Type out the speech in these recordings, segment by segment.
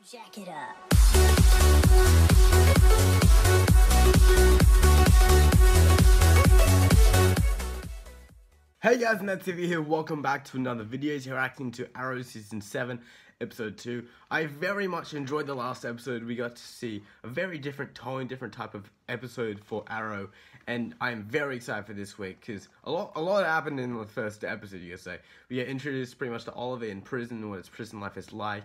Jack it up. Hey guys, NikNakTV here. Welcome back to another video. Here reacting to Arrow Season 7, Episode 2. I very much enjoyed the last episode. We got to see a very different tone, different type of episode for Arrow, and I'm very excited for this week because a lot happened in the first episode, you could say. We get introduced pretty much to Oliver in prison, what his prison life is like.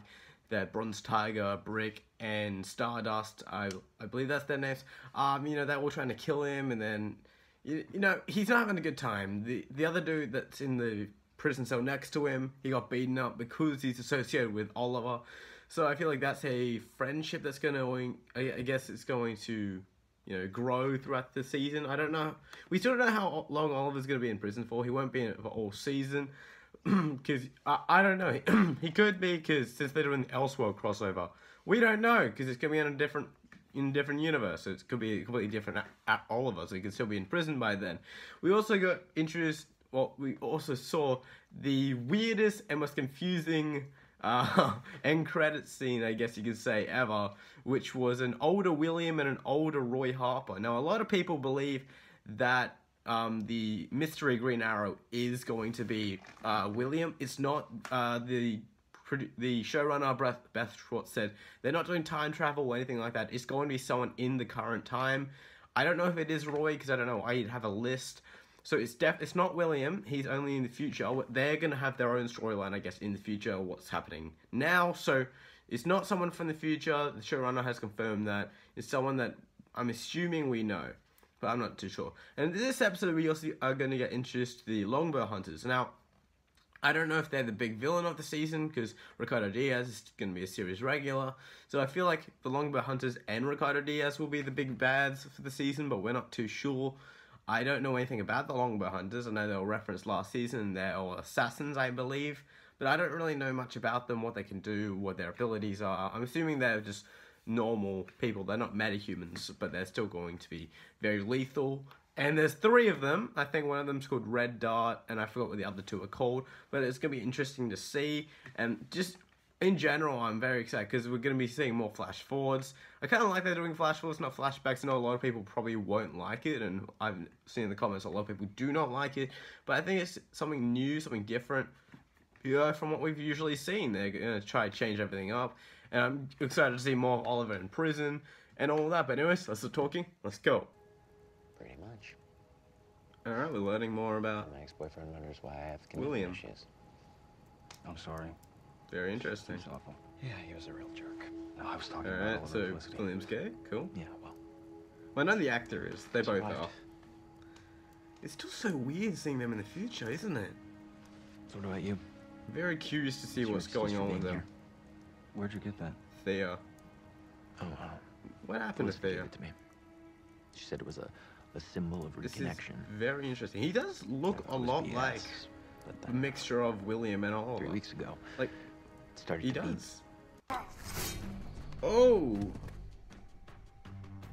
That Bronze Tiger, Brick, and Stardust, I believe that's their names. They're all trying to kill him, and then you know, he's not having a good time. The other dude that's in the prison cell next to him, he got beaten up because he's associated with Oliver. So I feel like that's a friendship that's going to, I guess it's going to, you know, grow throughout the season. I don't know. We still don't know how long Oliver's going to be in prison for. He won't be in it for all season. Because, I don't know. He could be, because since they're doing the Elseworld crossover, we don't know, because it's going to be in a different universe, so it could be completely different at Oliver, so he could still be in prison by then. We also got introduced, we also saw the weirdest and most confusing end credits scene, I guess you could say, ever, which was an older William and an older Roy Harper. Now, a lot of people believe that the mystery Green Arrow is going to be William. It's not. The showrunner Beth Schwartz said they're not doing time travel or anything like that. It's going to be someone in the current time. I don't know if it is Roy, because I don't know. I have a list. So it's not William. He's only in the future. They're going to have their own storyline, I guess, in the future, what's happening now. So it's not someone from the future. The showrunner has confirmed that. It's someone that I'm assuming we know, but I'm not too sure. And in this episode, we also are going to get introduced to the Longbow Hunters. Now, I don't know if they're the big villain of the season, because Ricardo Diaz is going to be a series regular. So I feel like the Longbow Hunters and Ricardo Diaz will be the big bads for the season, but we're not too sure. I don't know anything about the Longbow Hunters. I know they were referenced last season, and they're all assassins, I believe. But I don't really know much about them, what they can do, what their abilities are. I'm assuming they're just normal people. They're not metahumans, but they're still going to be very lethal. And there's 3 of them. I think one of them's called Red Dart, and I forgot what the other 2 are called. But it's going to be interesting to see. And just in general, I'm very excited because we're going to be seeing more flash forwards. I kind of like they're doing flash forwards, not flashbacks. I know a lot of people probably won't like it, and I've seen in the comments a lot of people do not like it. But I think it's something new, something different, you know, from what we've usually seen. They're going to try to change everything up. And I'm excited to see more of Oliver in prison and all of that. But anyways, let's start talking. Let's go. Pretty much. Alright, we're learning more about My ex-boyfriend wonders why I have William. issues. I'm sorry. Very interesting. It's awful. Yeah, he was a real jerk. No, I was talking Alright, about so Felicity. William's gay? Cool. Yeah, well. Well, I know the actor is. They both right. are. It's still so weird seeing them in the future, isn't it? So what about you? Very curious to see What's your what's going excuse for on with being them. here? Where'd you get that? Thea. Oh, What happened to Felicity gave Thea? it to me. She said it was a symbol of This is reconnection. very interesting. He does look It a was lot BS, like but a then mixture of William and 3 Oliver. weeks ago, Like, it started he to beat. does. Oh!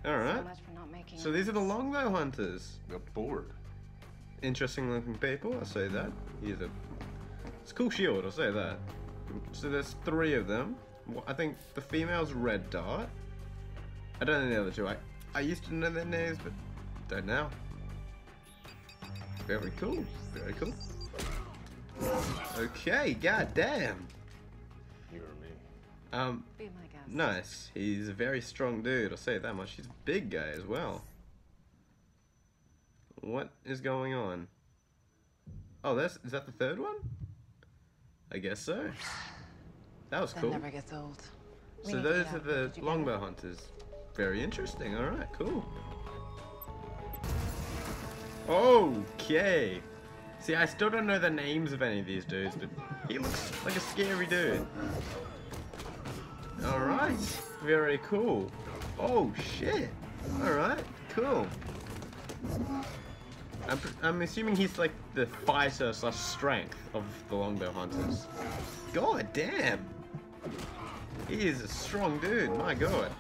Alright. So much for not making So these are the Longbow Hunters. Got bored. Interesting looking people, I'll say that. It's a cool shield, I'll say that. So there's 3 of them. I think the female's Red Dart. I don't know the other 2. I used to know their names, but don't now. Very cool. Very cool. Okay, goddamn. You or me. Be my guest. Nice. He's a very strong dude, I'll say that much. He's a big guy as well. What is going on? Oh, is that the 3rd one? I guess so. That was That cool. never gets old. We So need to those get are out. the Did you get Longbow it? Hunters. Very interesting. Alright, cool. Okay. See, I still don't know the names of any of these dudes, but he looks like a scary dude. Alright. Very cool. Oh, shit. Alright, cool. I'm assuming he's like the fighter / strength of the Longbow Hunters. God damn. He is a strong dude, my god.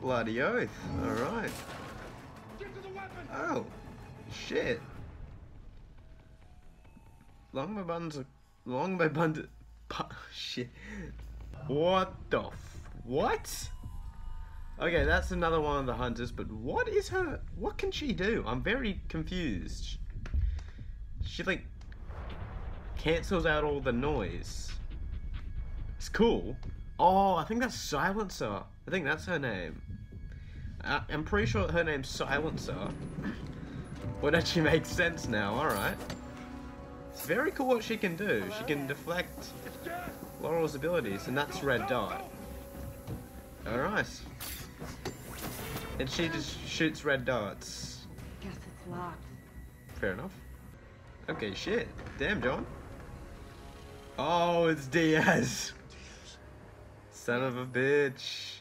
Bloody oath. Alright. Oh. Shit. Longbow Shit. What the what? Okay, that's another one of the hunters, but what is her... What can she do? I'm very confused. She, like, cancels out all the noise. It's cool. Oh, I think that's Silencer. I think that's her name. I'm pretty sure her name's Silencer. Would actually make sense now, alright. It's very cool what she can do. She can deflect Laurel's abilities, and that's Red Dot. Alright. And she just shoots red dots. Guess it's locked. Fair enough. Okay, shit. Damn, John. Oh, it's Diaz. Son of a bitch.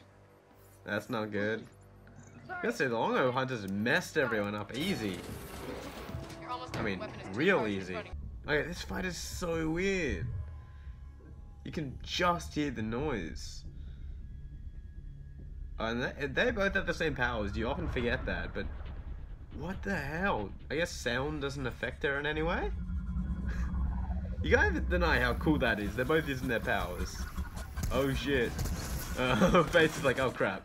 That's not good. I gotta say, the Longbow Hunters messed everyone up easy. I mean, real easy. Okay, this fight is so weird. You can just hear the noise. And they both have the same powers. You often forget that, but what the hell? I guess sound doesn't affect her in any way? You can't deny how cool that is. They're both using their powers. Oh shit. Face is like, oh crap.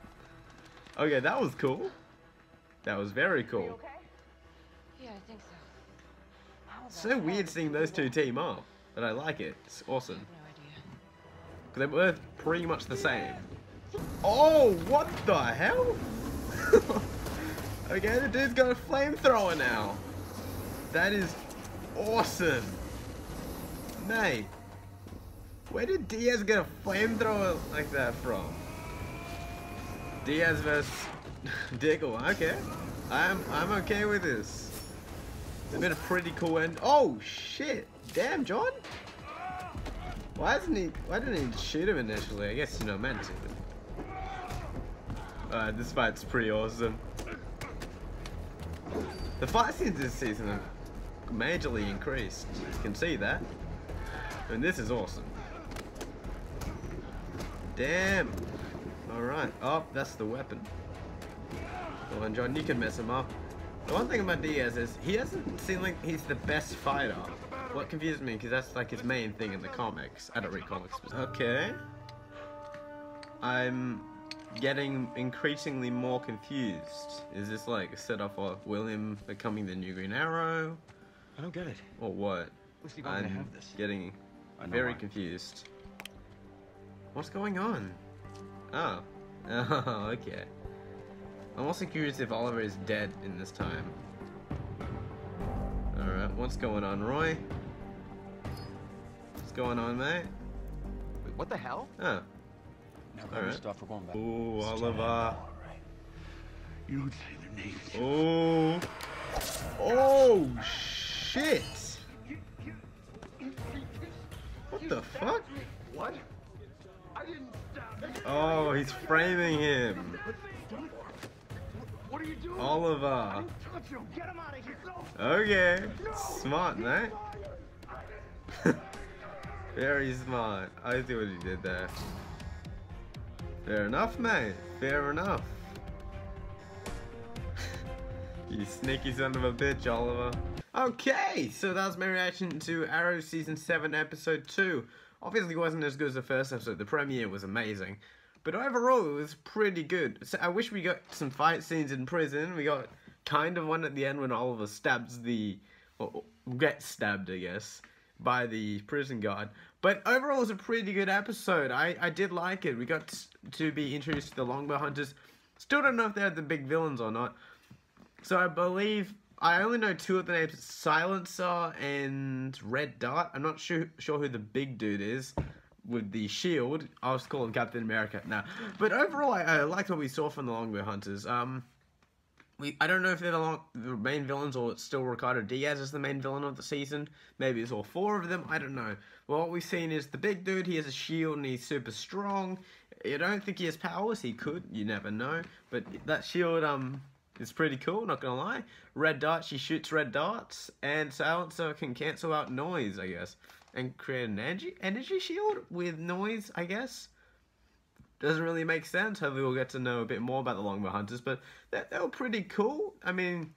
Okay, that was cool. That was very cool. Okay? Yeah, I think so. It's so weird seeing those two team up, but I like it. It's awesome. No idea. Because they're both pretty much the same. Oh, what the hell? Okay, the dude's got a flamethrower now. That is awesome. Mate, where did Diaz get a flamethrower like that from? Diaz vs Diggle. Okay, I'm okay with this. It's been a pretty cool end. Oh shit! Damn, John. Why didn't he shoot him initially? I guess, you know, meant to. This fight's pretty awesome. The fight scenes this season have majorly increased. You can see that. And this is awesome. Damn. Alright. Oh, that's the weapon. Go on, John, you can mess him up. The one thing about Diaz is he doesn't seem like he's the best fighter. What confuses me, because that's like his main thing in the comics. I don't read comics. Okay. I'm getting increasingly more confused. Is this like a setup for William becoming the new Green Arrow? I don't get it. Or what? Looks like I'm gonna have this. Getting very confused. What's going on? Oh. Oh, okay. I'm also curious if Oliver is dead in this time. Alright, what's going on, Roy? What's going on, mate? Wait, what the hell? Oh. Now grab your stuff. We're going back. Ooh, Oliver. You don't say their names. Oh. Oh, shit. What the fuck? What? I didn't stab you. Oh, he's framing him. What are you doing? Oliver. Touch him. Get him out of here. Okay. Smart, mate. Very smart. I see what he did there. Fair enough, mate. Fair enough. You sneaky son of a bitch, Oliver. Okay, so that was my reaction to Arrow Season 7, Episode 2. Obviously it wasn't as good as the first episode. The premiere was amazing. But overall, it was pretty good. So I wish we got some fight scenes in prison. We got kind of one at the end when Oliver stabs the... or gets stabbed, I guess, by the prison guard. But overall, it was a pretty good episode. I did like it. We got to be introduced to the Longbow Hunters. Still don't know if they're the big villains or not. So I believe... I only know two of the names, Silencer and Red Dot. I'm not sure who the big dude is with the shield. I'll just call him Captain America now. But overall, I liked what we saw from the Longbow Hunters. I don't know if they're the main villains or it's still Ricardo Diaz is the main villain of the season. Maybe it's all four of them. I don't know. Well, what we've seen is the big dude. He has a shield and he's super strong. I don't think he has powers. He could. You never know. But that shield, it's pretty cool, not gonna lie. Red Dot, she shoots red dots, and Silencer can cancel out noise, I guess, and create an energy shield with noise, I guess. Doesn't really make sense. Hopefully we'll get to know a bit more about the Longbow Hunters, but they were pretty cool. I mean,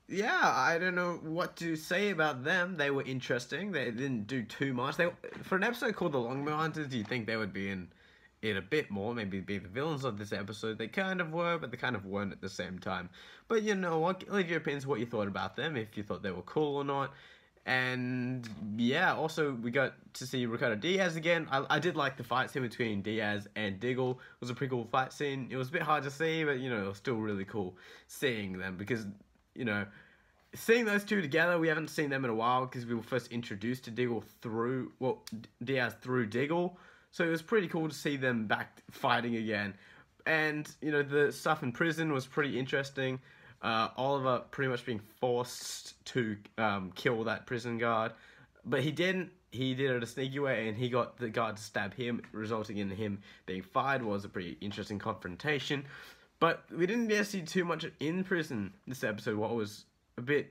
yeah, I don't know what to say about them. They were interesting. They didn't do too much. For an episode called The Longbow Hunters, you'd think they would be in it a bit more, maybe be the villains of this episode. They kind of were, but they kind of weren't at the same time. But you know what? Leave your opinions what you thought about them, if you thought they were cool or not. And yeah, also we got to see Ricardo Diaz again. I did like the fight scene between Diaz and Diggle. It was a pretty cool fight scene. It was a bit hard to see, but you know, it was still really cool seeing them because, you know, seeing those two together, we haven't seen them in a while because we were first introduced to Diggle through, well, Diaz through Diggle. So it was pretty cool to see them back fighting again. And, you know, the stuff in prison was pretty interesting. Oliver pretty much being forced to kill that prison guard. But he didn't. He did it a sneaky way, and he got the guard to stab him, resulting in him being fired. Was a pretty interesting confrontation. But we didn't get to see too much in prison this episode, what was a bit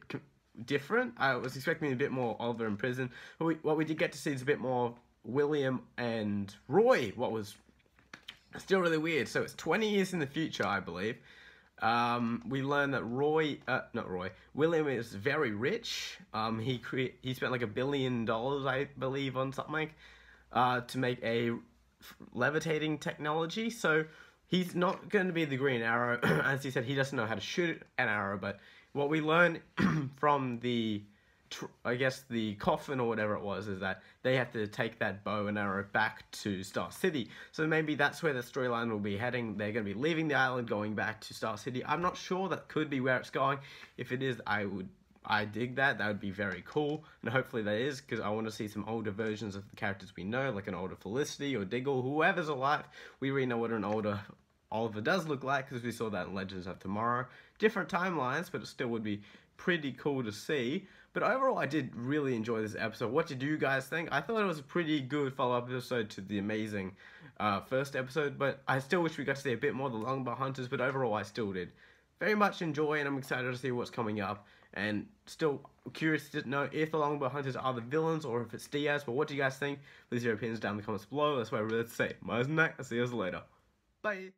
different. I was expecting a bit more Oliver in prison. But what we did get to see is a bit more William and Roy, what was still really weird. So it's 20 years in the future, I believe. We learned that William is very rich. He spent like $1 billion, I believe, on something to make a levitating technology. So he's not going to be the Green Arrow. As he said, he doesn't know how to shoot an arrow. But what we learned from the coffin or whatever it was, is that they have to take that bow and arrow back to Star City. So maybe that's where the storyline will be heading. They're going to be leaving the island, going back to Star City. I'm not sure. That could be where it's going. If it is, I dig that. That would be very cool. And hopefully that is, because I want to see some older versions of the characters we know, like an older Felicity or Diggle, whoever's alive. We already know what an older Oliver does look like, because we saw that in Legends of Tomorrow. Different timelines, but it still would be pretty cool to see. But overall, I did really enjoy this episode. What did you guys think? I thought it was a pretty good follow-up episode to the amazing first episode, but I still wish we got to see a bit more of the Longbow Hunters, but overall, I still did very much enjoy, and I'm excited to see what's coming up, and still curious to know if the Longbow Hunters are the villains, or if it's Diaz. But what do you guys think? Please leave your opinions down in the comments below. That's what I really have to say. Mine's Nick. I'll see you guys later. Bye!